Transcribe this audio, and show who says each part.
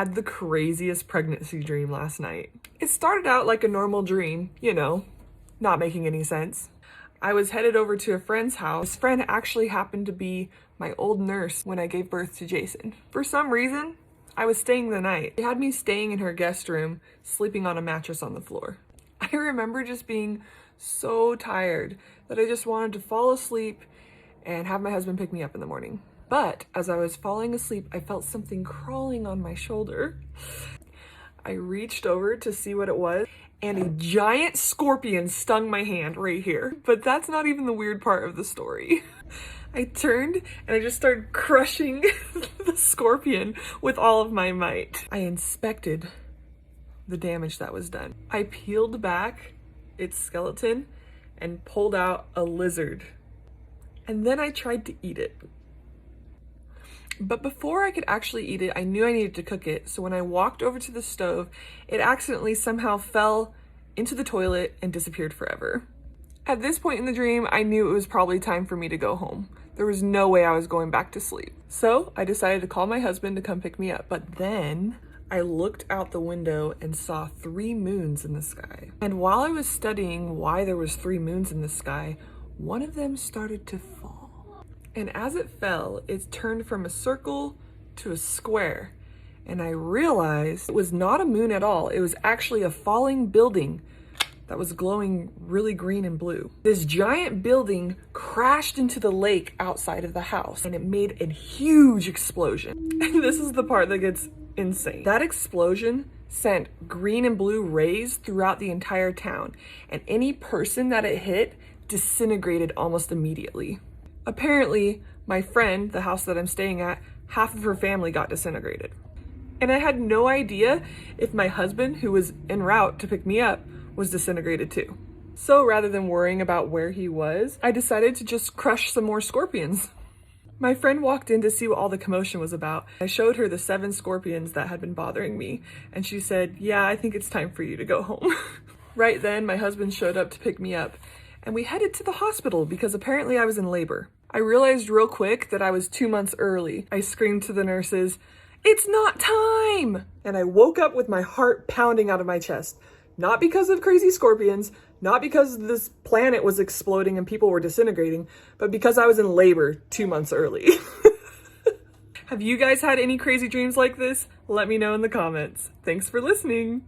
Speaker 1: had the craziest pregnancy dream last night. It started out like a normal dream, you know, not making any sense. I was headed over to a friend's house. This friend actually happened to be my old nurse when I gave birth to Jason. For some reason, I was staying the night. She had me staying in her guest room, sleeping on a mattress on the floor. I remember just being so tired that I just wanted to fall asleep and have my husband pick me up in the morning. But as I was falling asleep, I felt something crawling on my shoulder. I reached over to see what it was, and a giant scorpion stung my hand right here. But that's not even the weird part of the story. I turned and I just started crushing the scorpion with all of my might. I inspected the damage that was done. I peeled back its skeleton and pulled out a lizard. And then I tried to eat it. But before I could actually eat it, I knew I needed to cook it. So when I walked over to the stove, it accidentally somehow fell into the toilet and disappeared forever. At this point in the dream, I knew it was probably time for me to go home. There was no way I was going back to sleep. So I decided to call my husband to come pick me up. But then I looked out the window and saw 3 moons in the sky. And while I was studying why there was 3 moons in the sky, one of them started to fall. And as it fell, it turned from a circle to a square. And I realized it was not a moon at all. It was actually a falling building that was glowing really green and blue. This giant building crashed into the lake outside of the house, and it made a huge explosion. And this is the part that gets insane. That explosion sent green and blue rays throughout the entire town, and any person that it hit disintegrated almost immediately. Apparently, my friend, the house that I'm staying at, half of her family got disintegrated. And I had no idea if my husband, who was en route to pick me up, was disintegrated too. So rather than worrying about where he was, I decided to just crush some more scorpions. My friend walked in to see what all the commotion was about. I showed her the 7 scorpions that had been bothering me, and she said, "Yeah, I think it's time for you to go home." Right then, my husband showed up to pick me up, and we headed to the hospital because apparently I was in labor. I realized real quick that I was 2 months early. I screamed to the nurses, "It's not time!" And I woke up with my heart pounding out of my chest. Not because of crazy scorpions, not because this planet was exploding and people were disintegrating, but because I was in labor 2 months early. Have you guys had any crazy dreams like this? Let me know in the comments. Thanks for listening.